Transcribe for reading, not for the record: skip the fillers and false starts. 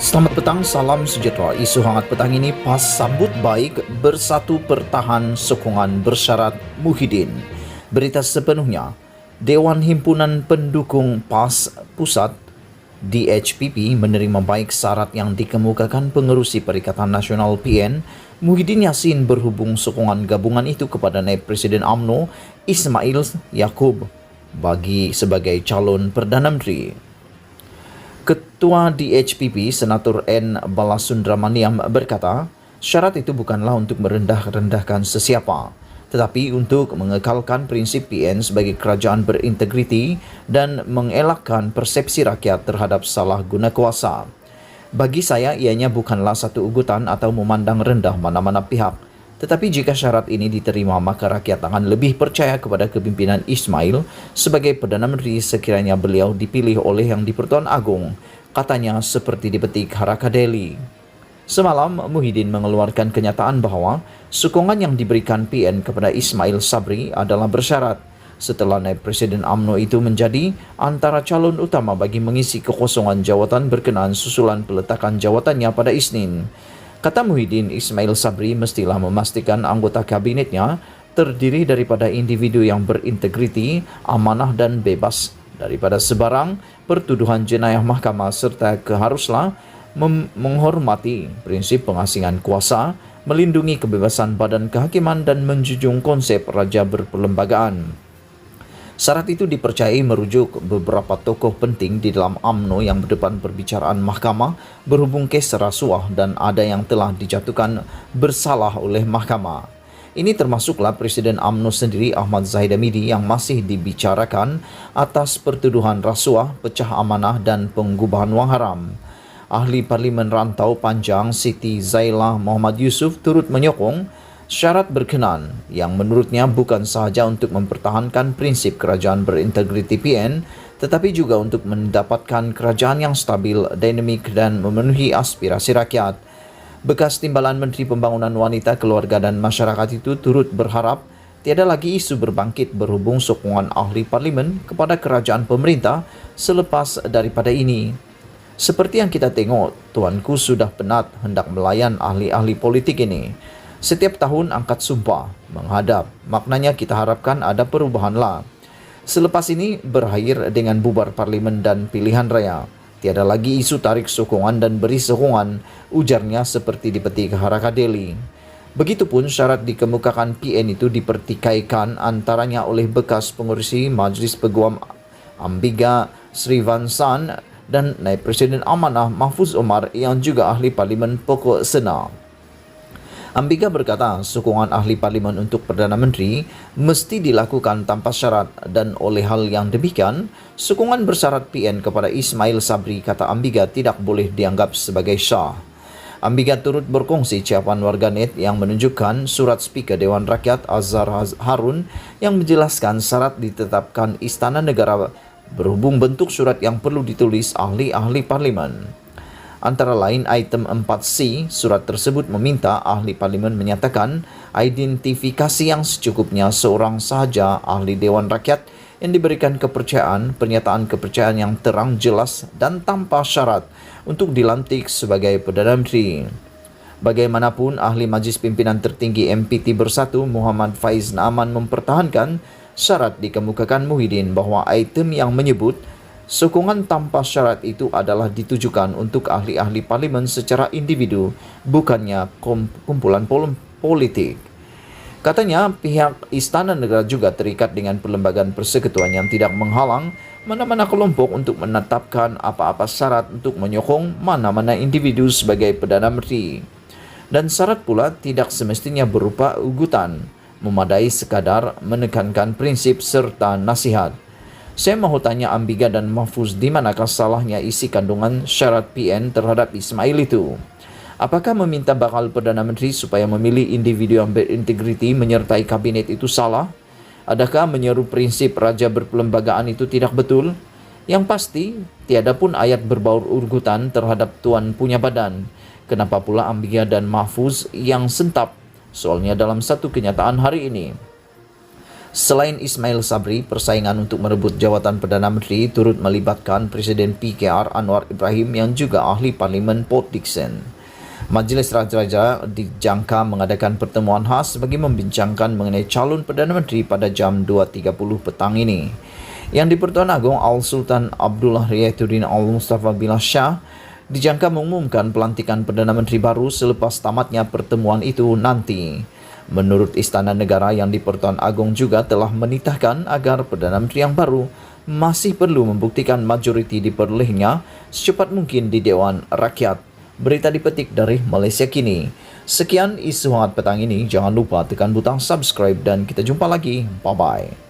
Selamat petang, salam sejahtera. Isu hangat petang ini pas sambut baik bersatu pertahan sokongan bersyarat Muhyiddin. Berita sepenuhnya, Dewan Himpunan Pendukung PAS Pusat DHPP menerima baik syarat yang dikemukakan pengerusi Perikatan Nasional PN Muhyiddin Yassin berhubung sokongan gabungan itu kepada Naib Presiden UMNO Ismail Yaqoob sebagai calon Perdana Menteri. Ketua DHPP Senator N. Balasundramaniam berkata, syarat itu bukanlah untuk merendah-rendahkan sesiapa, tetapi untuk mengekalkan prinsip PN sebagai kerajaan berintegriti dan mengelakkan persepsi rakyat terhadap salah guna kuasa. Bagi saya, ianya bukanlah satu ugutan atau memandang rendah mana-mana pihak. Tetapi jika syarat ini diterima, maka rakyat akan lebih percaya kepada kepimpinan Ismail sebagai Perdana Menteri sekiranya beliau dipilih oleh Yang di-Pertuan Agong, katanya seperti dipetik Haraka Daily. Semalam, Muhyiddin mengeluarkan kenyataan bahwa sokongan yang diberikan PN kepada Ismail Sabri adalah bersyarat setelah Naib Presiden UMNO itu menjadi antara calon utama bagi mengisi kekosongan jawatan berkenaan susulan peletakan jawatannya pada Isnin. Kata Muhyiddin, Ismail Sabri mestilah memastikan anggota kabinetnya terdiri daripada individu yang berintegriti, amanah dan bebas daripada sebarang pertuduhan jenayah mahkamah serta haruslah menghormati prinsip pengasingan kuasa, melindungi kebebasan badan kehakiman dan menjunjung konsep raja berperlembagaan. Syarat itu dipercayai merujuk beberapa tokoh penting di dalam UMNO yang berdepan perbicaraan mahkamah berhubung kes rasuah dan ada yang telah dijatuhkan bersalah oleh mahkamah. Ini termasuklah Presiden UMNO sendiri Ahmad Zahid Hamidi yang masih dibicarakan atas pertuduhan rasuah, pecah amanah dan penggubahan wang haram. Ahli Parlimen Rantau Panjang Siti Zailah Muhammad Yusuf turut menyokong syarat berkenan yang menurutnya bukan sahaja untuk mempertahankan prinsip kerajaan berintegriti PN, tetapi juga untuk mendapatkan kerajaan yang stabil, dinamik dan memenuhi aspirasi rakyat. Bekas Timbalan Menteri Pembangunan Wanita, Keluarga dan Masyarakat itu turut berharap tiada lagi isu berbangkit berhubung sokongan ahli parlimen kepada kerajaan pemerintah selepas daripada ini. Seperti yang kita tengok, tuanku sudah penat hendak melayan ahli-ahli politik ini. Setiap tahun angkat sumpah, menghadap, maknanya kita harapkan ada perubahanlah. Selepas ini berakhir dengan bubar parlimen dan pilihan raya. Tiada lagi isu tarik sokongan dan beri sokongan, ujarnya seperti dipetik Haraka Daily. Begitupun syarat dikemukakan PN itu dipertikaikan antaranya oleh bekas pengurusi Majlis Peguam Ambiga Srivansan dan Naib Presiden Amanah Mahfuz Omar yang juga ahli parlimen pokok Sena. Ambiga berkata, sokongan ahli parlimen untuk Perdana Menteri mesti dilakukan tanpa syarat dan oleh hal yang demikian, sokongan bersyarat PN kepada Ismail Sabri, kata Ambiga, tidak boleh dianggap sebagai sah. Ambiga turut berkongsi ciapan warganet yang menunjukkan surat Speaker Dewan Rakyat Azhar Harun yang menjelaskan syarat ditetapkan Istana Negara berhubung bentuk surat yang perlu ditulis ahli-ahli parlimen. Antara lain item 4C, surat tersebut meminta ahli parlimen menyatakan identifikasi yang secukupnya seorang sahaja ahli Dewan Rakyat yang diberikan pernyataan kepercayaan yang terang, jelas dan tanpa syarat untuk dilantik sebagai Perdana Menteri. Bagaimanapun, ahli Majlis Pimpinan Tertinggi MPT Bersatu Muhammad Faiz Naaman mempertahankan syarat dikemukakan Muhyiddin bahwa item yang menyebut sokongan tanpa syarat itu adalah ditujukan untuk ahli-ahli parlimen secara individu, bukannya kumpulan politik. Katanya, pihak Istana Negara juga terikat dengan perlembagaan persekutuan yang tidak menghalang mana-mana kelompok untuk menetapkan apa-apa syarat untuk menyokong mana-mana individu sebagai Perdana Menteri. Dan syarat pula tidak semestinya berupa ugutan, memadai sekadar menekankan prinsip serta nasihat. Saya mahu tanya Ambiga dan Mahfuz di manakah salahnya isi kandungan syarat PN terhadap Ismail itu? Apakah meminta bakal Perdana Menteri supaya memilih individu yang berintegriti menyertai kabinet itu salah? Adakah menyeru prinsip raja berperlembagaan itu tidak betul? Yang pasti, tiada pun ayat berbaur urutan terhadap tuan punya badan. Kenapa pula Ambiga dan Mahfuz yang sentap? Soalnya dalam satu kenyataan hari ini. Selain Ismail Sabri, persaingan untuk merebut jawatan Perdana Menteri turut melibatkan Presiden PKR Anwar Ibrahim yang juga ahli Parlimen Port Dickson. Majlis Raja-Raja dijangka mengadakan pertemuan khas bagi membincangkan mengenai calon Perdana Menteri pada jam 2.30 petang ini. Yang di-Pertuan Agong Al-Sultan Abdullah Riayatuddin Al-Mustafa Billah Shah dijangka mengumumkan pelantikan Perdana Menteri baru selepas tamatnya pertemuan itu nanti. Menurut Istana Negara, yang di-Pertuan Agong juga telah menitahkan agar Perdana Menteri yang baru masih perlu membuktikan majoriti diperolehnya secepat mungkin di Dewan Rakyat. Berita dipetik dari Malaysia Kini. Sekian isu hangat petang ini. Jangan lupa tekan butang subscribe dan kita jumpa lagi. Bye-bye.